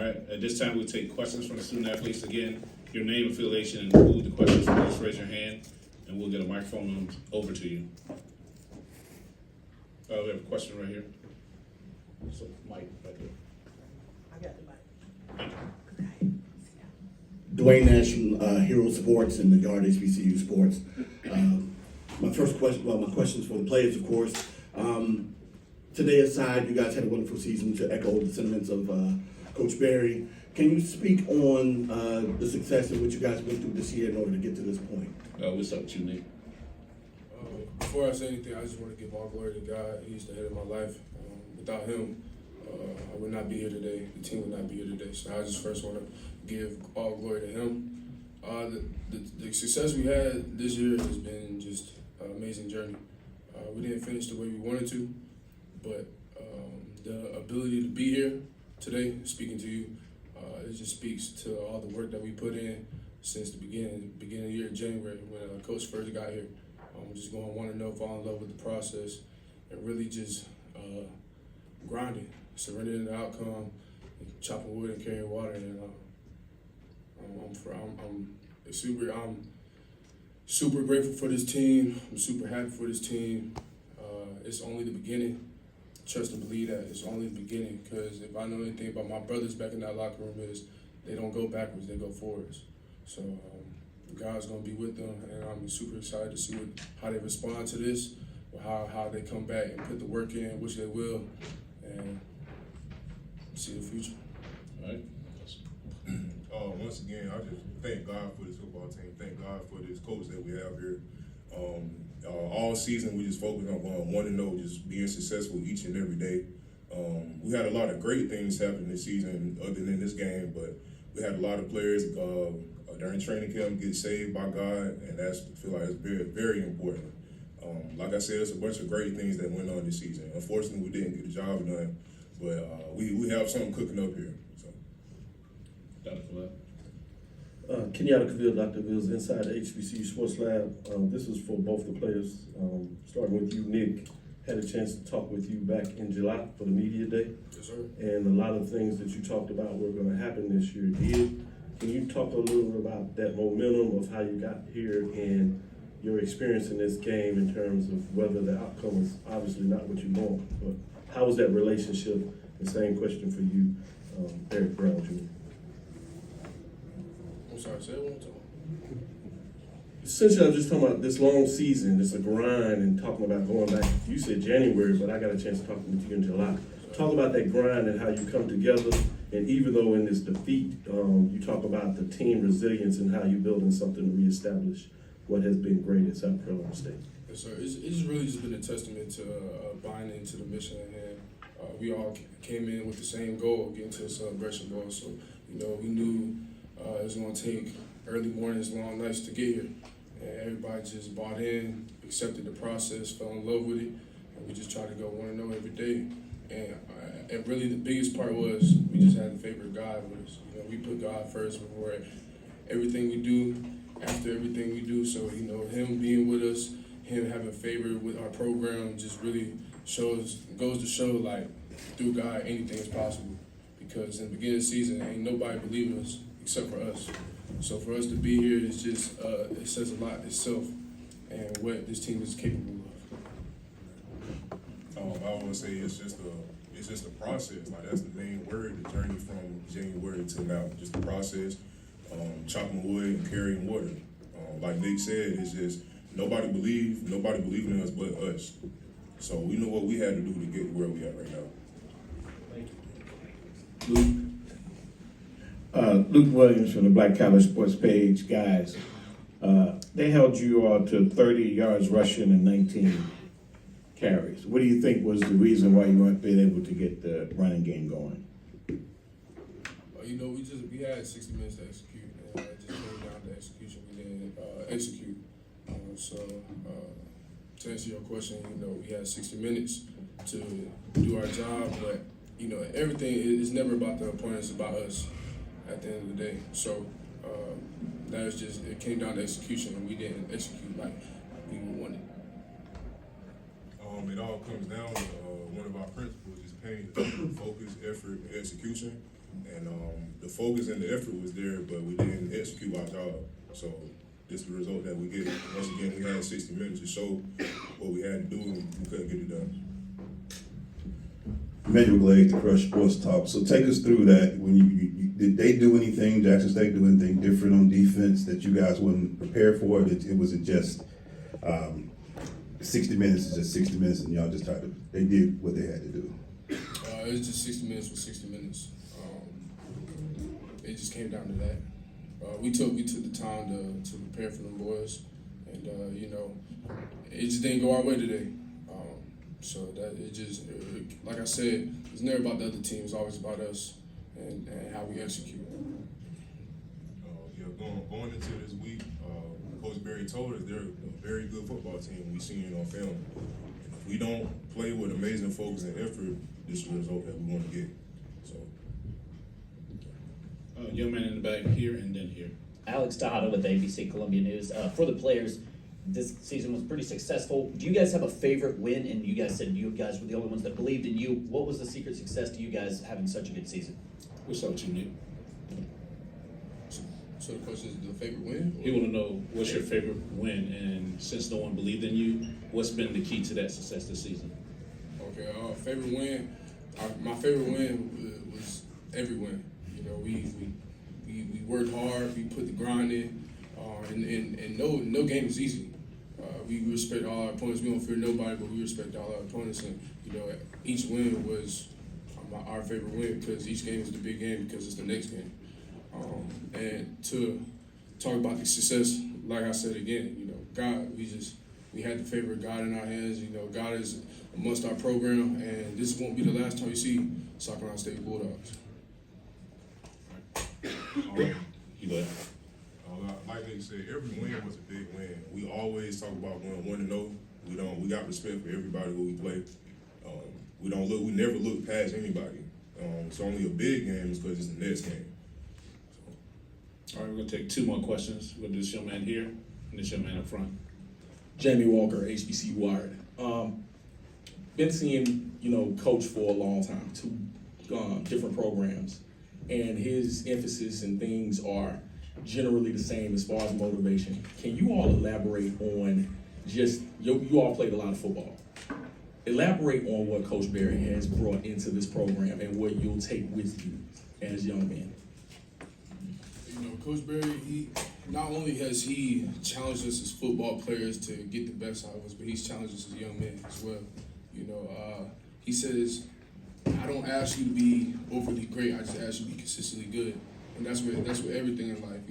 right, at this time, we'll take questions from the student athletes. Again, your name, affiliation, and who the questions are. Just raise your hand, and we'll get a microphone over to you. We have a question right here. So, Mike, right there. I got the mic. Dwayne Nash, Hero Sports and the Guard HBCU Sports. My first question, well, my questions for the players, of course. Today aside, you guys had a wonderful season, to echo the sentiments of Coach Barry. Can you speak on the success in which you guys went through this year in order to get to this point? What's up with you, Nick? Before I say anything, I just want to give all glory to God. He's the head of my life. Without him, I would not be here today. The team would not be here today. So I just first want to give all glory to him. The success we had this year has been just an amazing journey. We didn't finish the way we wanted to, but the ability to be here today, speaking to you, it just speaks to all the work that we put in since the beginning of the year, January, when Coach first got here. Just going 1-0, fall in love with the process, and really just grinding, surrendering the outcome, and chopping wood and carrying water. And I'm super grateful for this team. I'm super happy for this team. It's only the beginning. Trust and believe that it's only the beginning, because if I know anything about my brothers back in that locker room, is they don't go backwards, they go forwards. So God's gonna be with them, and I'm super excited to see how they respond to this, or how they come back and put the work in, which they will, and see the future. All right. Once again, I just thank God for this football team. Thank God for this coach that we have here. All season, we just focused on going 1-0, just being successful each and every day. We had a lot of great things happen this season, other than this game, but we had a lot of players during training camp get saved by God, and I feel like it's very, very important. Like I said, it's a bunch of great things that went on this season. Unfortunately, we didn't get the job done, but we have something cooking up here. So. Dr. Phillip. Kenyatta Cavill, Dr. Ville's Inside the HBCU Sports Lab. This is for both the players. Starting with you, Nick. Had a chance to talk with you back in July for the media day. Yes, sir. And a lot of things that you talked about were going to happen this year did. Can you talk a little bit about that momentum of how you got here and your experience in this game in terms of whether the outcome is obviously not what you want, but how was that relationship? The same question for you, Eric Brown Jr. I'm sorry, say it one time. Essentially, I'm just talking about this long season. It's a grind, and talking about going back. You said January, but I got a chance to talk with you in July. Talk about that grind and how you come together. And even though in this defeat, you talk about the team resilience and how you're building something to reestablish what has been great at South Carolina State. Yes, sir. It's really just been a testament to buying into the mission at hand. We all came in with the same goal, getting to the Celebration Bowl. So, we knew it was going to take early mornings, long nights to get here. And everybody just bought in, accepted the process, fell in love with it, and we just tried to go 1-0 every day. And really the biggest part was we just had the favor of God with us. We put God first before everything we do, after everything we do. So, him being with us, him having favor with our program just really goes to show, like, through God, anything is possible. Because in the beginning of the season, ain't nobody believing us except for us. So for us to be here is just, it says a lot itself and what this team is capable of. I would say it's just a process. Like, that's the main word, the journey from January to now. Just the process, chopping wood and carrying water. Like Nick said, it's just nobody believed in us but us. So we know what we had to do to get where we are right now. Luke. Luke Williams from the Black College Sports Page. Guys, they held you all to 30 yards rushing and 19 carries. What do you think was the reason why you weren't being able to get the running game going? We had 60 minutes to execute, and it just came down to execution. We didn't execute. To answer your question, we had 60 minutes to do our job, but everything is never about the opponent; it's about us at the end of the day. So it came down to execution, and we didn't execute like we wanted. It all comes down to one of our principles is pain, focus, effort, and execution. And the focus and the effort was there, but we didn't execute our job. So this is the result that we get. Once again, we had 60 minutes to show what we had to do, and we couldn't get it done. Emmanuel Glade, the Crush Sports Talk. So take us through that. When did they do anything, Jackson State do anything different on defense that you guys wasn't prepared for? It wasn't just 60 minutes is just 60 minutes, and y'all just tried to. They did what they had to do. It was just 60 minutes with 60 minutes. It just came down to that. We took the time to prepare for them boys, and it just didn't go our way today. So that like I said, it's never about the other team. It's always about us and how we execute. Going into this week, Coach Berry told us they're a very good football team. We've seen it on film. And if we don't play with amazing focus and effort, this is the result that we want to get. So, Young man in the back here and then here. Alex Tejada with ABC Columbia News. For the players, this season was pretty successful. Do you guys have a favorite win? And you guys said you guys were the only ones that believed in you. What was the secret success to you guys having such a good season? What's up with you, Nick? So the question is the favorite win? He want to know what's your favorite win, and since no one believed in you, what's been the key to that success this season? Okay, favorite win. My favorite win was every win. You know, we worked hard. We put the grind in, and no game is easy. We respect all our opponents. We don't fear nobody, but we respect all our opponents. And each win was our favorite win because each game is the big game because it's the next game. And to talk about the success, like I said again, God, we had the favor of God in our hands. God is amongst our program, and this won't be the last time you see Sacramento State Bulldogs. You go ahead. like they said, every win was a big win. We always talk about going 1-0. We got respect for everybody who we play. We never look past anybody. It's only a big game because it's the next game. All right, we're gonna take two more questions. We'll do this young man here and this young man up front. Jamie Walker, HBC Wired. Been seeing, Coach for a long time, two different programs, and his emphasis and things are generally the same as far as motivation. Can you all elaborate on you all played a lot of football. Elaborate on what Coach Berry has brought into this program and what you'll take with you as young men. Coach Berry, he not only has he challenged us as football players to get the best out of us, but he's challenged us as young men as well. He says, I don't ask you to be overly great, I just ask you to be consistently good. And that's what everything in life,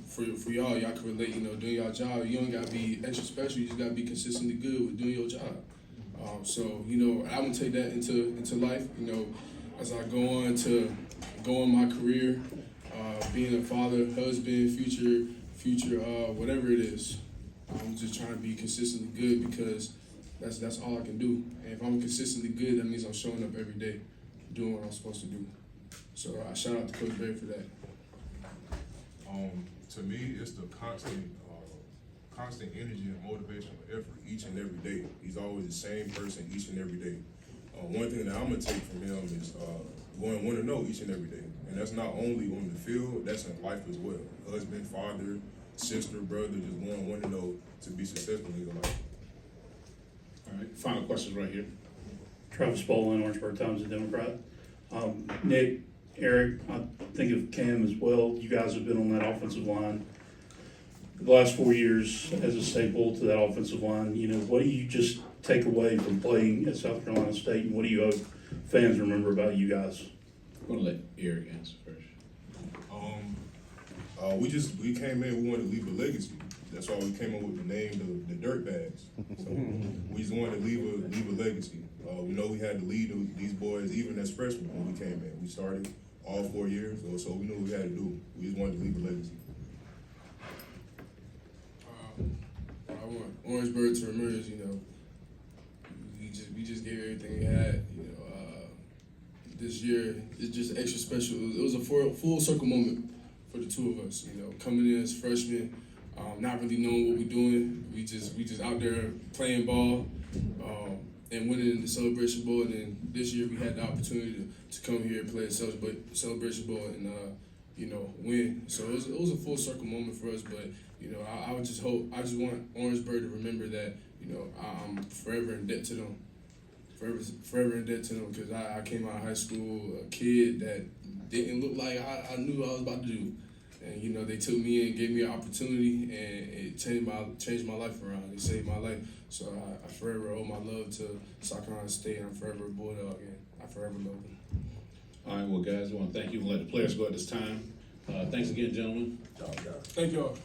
for y'all can relate, doing y'all job, you don't gotta be extra special, you just gotta be consistently good with doing your job. I would take that into life, as I go on my career, being a father, husband, future, whatever it is. I'm just trying to be consistently good because that's all I can do. And if I'm consistently good, that means I'm showing up every day, doing what I'm supposed to do. So I shout out to Coach Berry for that. To me, it's the constant energy and motivation and effort each and every day. He's always the same person each and every day. One thing that I'm gonna take from him is going 1-0 each and every day. And that's not only on the field, that's in life as well. Husband, father, sister, brother, just going 1-0 to be successful in your life. All right, final questions right here. Travis Bolin, Orangeburg Times, a Democrat. Nick, Eric, I think of Cam as well. You guys have been on that offensive line the last 4 years as a staple to that offensive line. What do you just take away from playing at South Carolina State, and what do you hope fans remember about you guys? I'm gonna let Eric answer first. We came in, we wanted to leave a legacy. That's why we came up with the name, the Dirt Bags. So we just wanted to leave a legacy. We know we had to lead these boys even as freshmen when we came in. We started all 4 years, so we knew what we had to do. We just wanted to leave a legacy. I want Orangeburg to remember, we just gave everything we had. This year is just extra special. It was a full circle moment for the two of us. Coming in as freshmen, not really knowing what we're doing. We just out there playing ball. and winning the Celebration Bowl. And then this year we had the opportunity to come here and play a Celebration Bowl and win. So it was a full circle moment for us. But I would just hope, I just want Orangeburg to remember that I'm forever in debt to them. Forever in debt to them, because I came out of high school a kid that didn't look like I knew what I was about to do. And they took me in, gave me an opportunity, and it changed my life around. It saved my life. So I forever owe my love to South Carolina State. I'm forever a Bulldog, and I forever love them. All right, well, guys, I want to thank you and let the players go at this time. Thanks again, gentlemen. Thank y'all.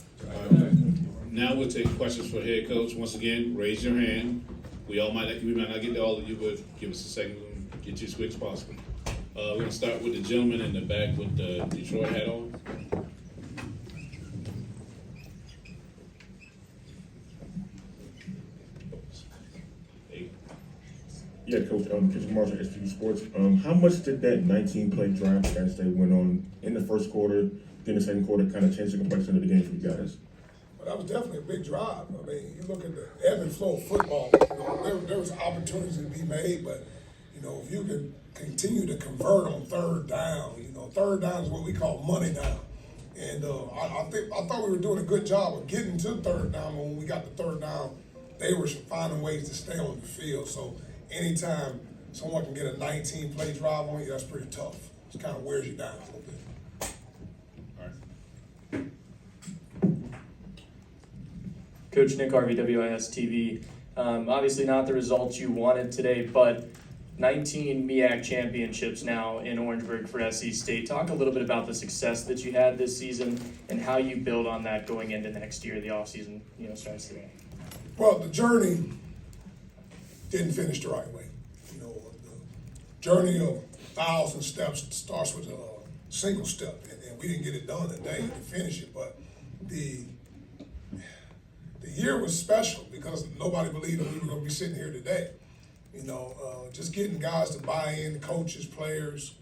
Now we'll take questions for the head coach. Once again, raise your hand. We might not get to all of you, but give us a second and get you as quick as possible. We're gonna start with the gentleman in the back with the Detroit hat on. Hey. Yeah, Coach, Kitchen Marshall, STV Sports. How much did that 19-play drive that State went on in the first quarter, then the second quarter, kind of change the complexion of the game for you guys? Well, that was definitely a big drive. I mean, you look at the ebb and flow of football. There was opportunities to be made, but if you can continue to convert on third down, third down is what we call money down. And I thought we were doing a good job of getting to third down. But when we got to third down, they were finding ways to stay on the field. So anytime someone can get a 19-play drive on you, that's pretty tough. It kind of wears you down a little bit. Coach Nick Harvey, WIS TV. Obviously not the results you wanted today, but 19 MEAC championships now in Orangeburg for SC State. Talk a little bit about the success that you had this season and how you build on that going into next year. The offseason, starts today. Well, the journey didn't finish the right way. The journey of 1,000 steps starts with a single step, and we didn't get it done today to finish it. But the year was special because nobody believed that we were going to be sitting here today. Just getting guys to buy in, the coaches, players,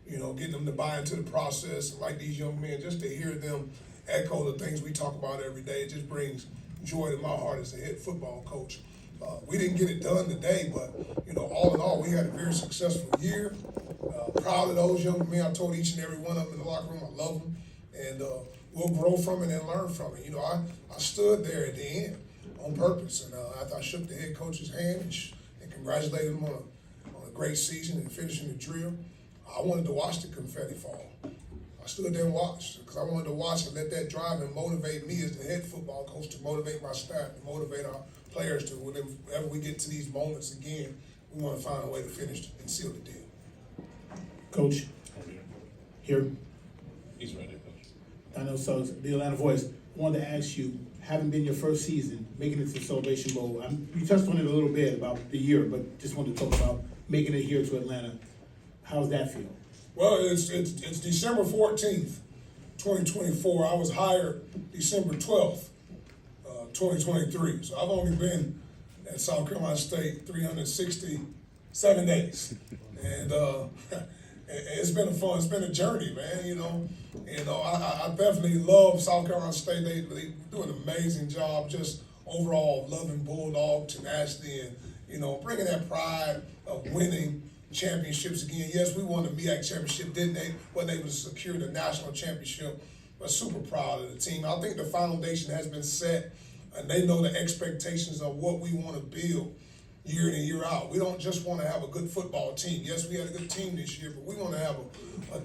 getting them to buy into the process, and like these young men, just to hear them echo the things we talk about every day, it just brings joy to my heart as a head football coach. We didn't get it done today, but all in all, we had a very successful year. Proud of those young men. I told each and every one of them in the locker room I love them, and we'll grow from it and learn from it. I stood there at the end on purpose, and after I shook the head coach's hand and congratulated him on a great season and finishing the drill, I wanted to watch the confetti fall. I stood there and watched because I wanted to watch and let that drive and motivate me as the head football coach, to motivate my staff, to motivate our players to whenever we get to these moments again, we want to find a way to finish and seal the deal. Coach, here. He's right there, coach. I know, so the Atlanta Voice, wanted to ask you, having been your first season, making it to the Celebration Bowl, you touched on it a little bit about the year, but just wanted to talk about making it here to Atlanta. How's that feel? Well, it's December 14th, 2024. I was hired December 12th, 2023. So I've only been at South Carolina State 367 days. And it's been it's been a journey, man, I definitely love South Carolina State. They do an amazing job, just overall loving Bulldog tenacity and, bringing that pride of winning championships again. Yes, we won the MEAC championship, wasn't able to secure the national championship, but super proud of the team. I think the foundation has been set, and they know the expectations of what we want to build year in and year out. We don't just want to have a good football team. Yes, we had a good team this year, but we want to have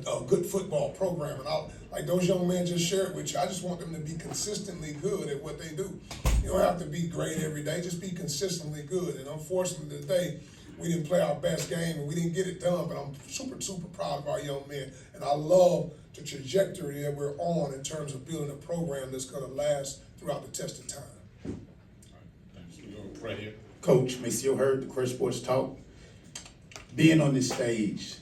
a good football program. And like those young men just shared with you, I just want them to be consistently good at what they do. You don't have to be great every day, just be consistently good. And unfortunately today, we didn't play our best game and we didn't get it done, but I'm super, super proud of our young men. And I love the trajectory that we're on in terms of building a program that's going to last throughout the test of time. All right, thanks. We'll go right here. Coach, Ms. You heard the Chris Sports Talk. Being on this stage,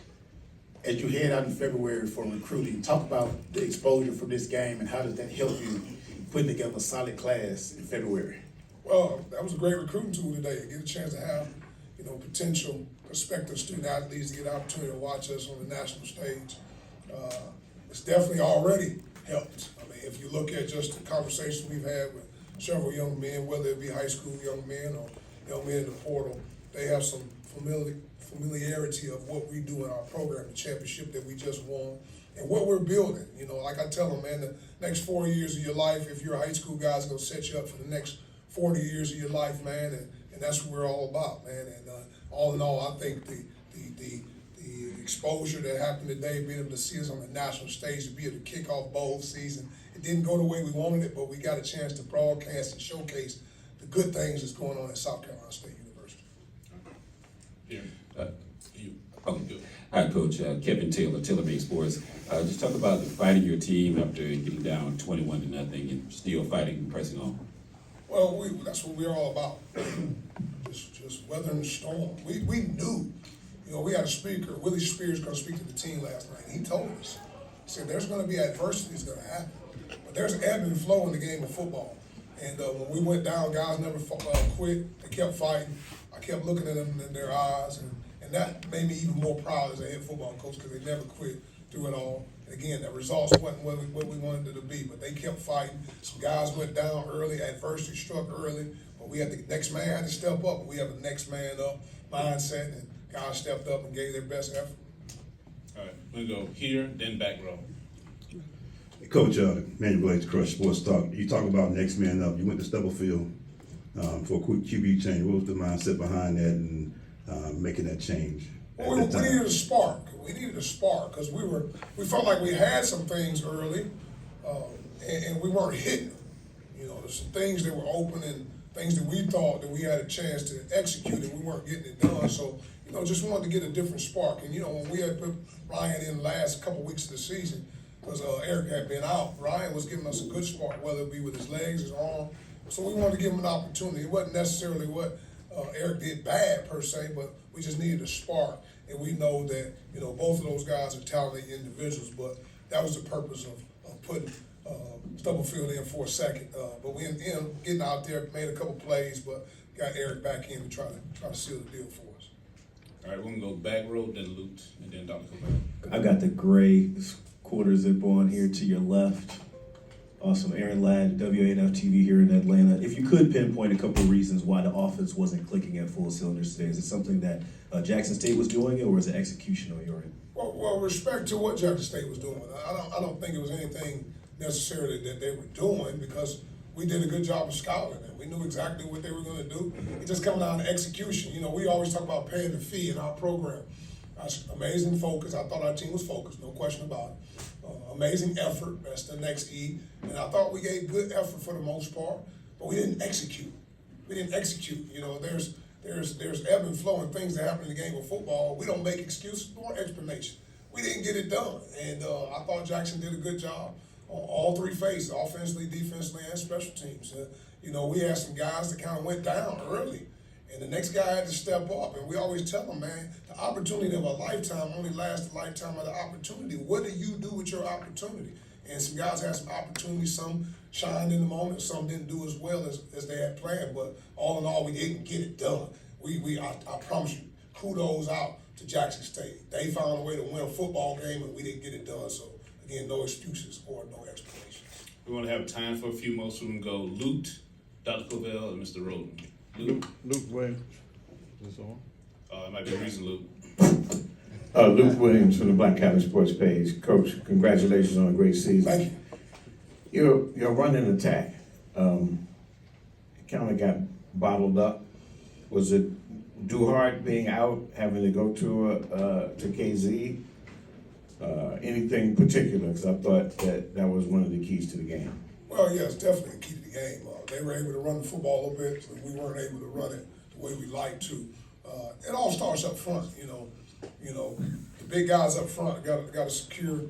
as you head out in February for recruiting, talk about the exposure from this game and how does that help you putting together a solid class in February? Well, that was a great recruiting tool today. Get a chance to have, potential prospective student athletes to get an opportunity to watch us on the national stage. It's definitely already helped. I mean, if you look at just the conversations we've had with several young men, whether it be high school young men or young men in the portal, they have some familiarity of what we do in our program, the championship that we just won, and what we're building. You know, like I tell them, man, the next 4 years of your life, if you're a high school guy, is going to set you up for the next 40 years of your life, man, and that's what we're all about, man. And all in all, I think the exposure that happened today, being able to see us on the national stage, to be able to kick off bowl season, it didn't go the way we wanted it, but we got a chance to broadcast and showcase the good things that's going on at South Carolina State University. Here. Hi, Coach. Kevin Taylor, Taylor-Made Sports. Just talk about fighting your team after getting down 21-0 and still fighting and pressing on. Well, that's what we're all about. just weathering the storm. We knew, you know, we had a speaker, Willie Spears, going to speak to the team last night. He told us, he said, there's going to be adversity that's going to happen, but there's ebb and flow in the game of football. And when we went down, guys never quit. They kept fighting. I kept looking at them in their eyes, and that made me even more proud as a head football coach, because they never quit through it all. And again, the results wasn't what we wanted it to be, but they kept fighting. Some guys went down early, adversity struck early, but we had the next man had to step up, and we have a next man up mindset, and guys stepped up and gave their best effort. All right, we'll go here, then back row. Coach, Manuel Blades, Crush Sports Talk. You talk about next man up. You went to Stubblefield for a quick QB change. What was the mindset behind that and making that change? Well, we needed a spark. We needed a spark because we felt like we had some things early, and we weren't hitting them. You know, there's some things that were open and things that we thought that we had a chance to execute, and we weren't getting it done. So, you know, just wanted to get a different spark. And you know, when we had put Ryan in the last couple weeks of the season, because Eric had been out, Ryan was giving us a good spark, whether it be with his legs, his arm. So we wanted to give him an opportunity. It wasn't necessarily what Eric did bad per se, but we just needed a spark. And we know that, you know, both of those guys are talented individuals, but that was the purpose of putting Stubblefield in for a second. But we ended up getting out there, made a couple plays, but got Eric back in to try to seal the deal for us. All right, we're gonna go back row, then Lute, and then Dr. Cooper. I got the gray quarter zip on here to your left. Awesome. Aaron Ladd, WANF TV here in Atlanta. If you could pinpoint a couple of reasons why the offense wasn't clicking at full cylinders today, is it something that Jackson State was doing, or was it execution on your end? Well, respect to what Jackson State was doing. I don't think it was anything necessarily that they were doing, because we did a good job of scouting them. We knew exactly what they were going to do. It just comes down to execution. You know, we always talk about paying the fee in our program. Amazing focus. I thought our team was focused, no question about it. Amazing effort. That's the next E. And I thought we gave good effort for the most part, but we didn't execute. You know, there's ebb and flow and things that happen in the game of football. We don't make excuses nor explanation. We didn't get it done, and I thought Jackson did a good job on all three phases: offensively, defensively, and special teams. You know, we had some guys that kind of went down early, and the next guy had to step up. And we always tell them, man, the opportunity of a lifetime only lasts the lifetime of the opportunity. What do you do with your opportunity? And some guys had some opportunities. Some shined in the moment. Some didn't do as well as they had planned. But all in all, we didn't get it done. I promise you, kudos out to Jackson State. They found a way to win a football game, and we didn't get it done. So, again, no excuses or no explanations. We want to have time for a few more, so we can go Lute, Dr. Covell, and Mr. Roden. Luke Williams. Is this on? It might be a reason, Luke. Luke Williams from the Black College Sports page. Coach, congratulations on a great season. Thank you. Your run and attack, it kind of got bottled up. Was it Duhart being out, having to go to KZ? Anything particular? Because I thought that was one of the keys to the game. Well, yeah, it's definitely a key to the game. They were able to run the football a little bit, and we weren't able to run it the way we like to. It all starts up front, you know. The big guys up front got to secure,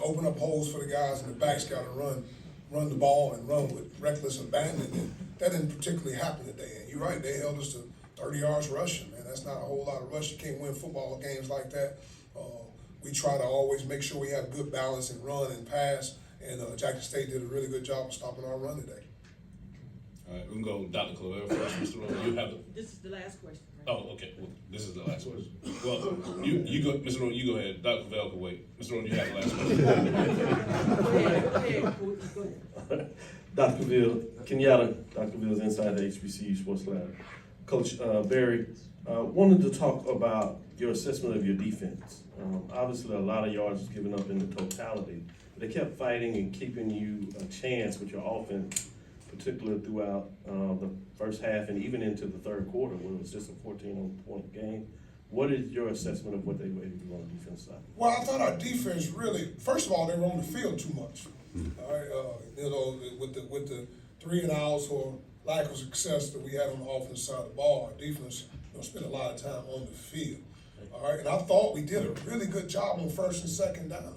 open up holes for the guys, and the backs got to run the ball and run with reckless abandon. And that didn't particularly happen today. And you're right, they held us to 30 yards rushing, man. That's not a whole lot of rush. You can't win football games like that. We try to always make sure we have good balance in run and pass, and Jackson State did a really good job of stopping our run today. All right, we can go Dr. Clovell first, Mr. Roden. You have This is the last question. Oh, okay. Well, this is the last question. Well, you go, Mr. Roden, you go ahead. Dr. Covell can wait. Mr. Roden, you have the last question. Go ahead. Dr. Ville, Kenyatta, Dr. Ville's inside the HBCU Sports Lab. Coach Berry, wanted to talk about your assessment of your defense. Obviously, a lot of yards was given up in the totality, but they kept fighting and keeping you a chance with your offense, particularly throughout the first half and even into the third quarter, where it was just a 14-point game. What is your assessment of what they were able to do on the defense side? Well, I thought our defense really, first of all, they were on the field too much. All right, you know, with the 3 and outs or lack of success that we had on the offensive side of the ball, our defense, you know, spent a lot of time on the field. All right, and I thought we did a really good job on first and second down.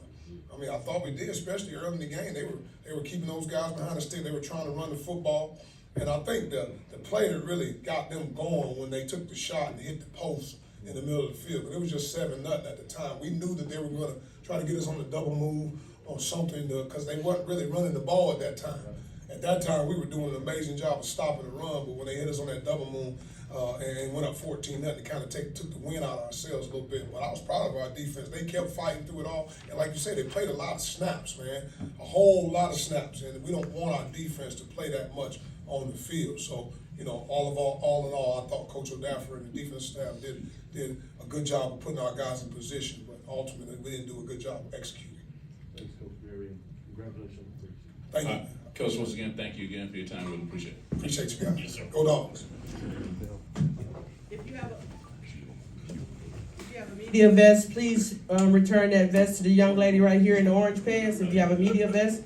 I mean, I thought we did, especially early in the game. They were keeping those guys behind the stick. They were trying to run the football, and I think the play that really got them going when they took the shot and hit the post in the middle of the field. But it was just 7-0 at the time. We knew that they were going to try to get us on the double move or something because they weren't really running the ball at that time. At that time, we were doing an amazing job of stopping the run, but when they hit us on that double move and went up 14-0, it kind of took the wind out of ourselves a little bit. But I was proud of our defense. They kept fighting through it all. And like you said, they played a lot of snaps, man, a whole lot of snaps. And we don't want our defense to play that much on the field. So, you know, all in all, I thought Coach O'Daffer and the defense staff did a good job of putting our guys in position, but ultimately we didn't do a good job of executing. Thanks, Coach Berry. Congratulations. Thank you. Coach, once again, thank you again for your time. Really appreciate it. Appreciate you guys. Yes, sir. Go Dogs. If you have a media vest, please return that vest to the young lady right here in the orange pants. If you have a media vest,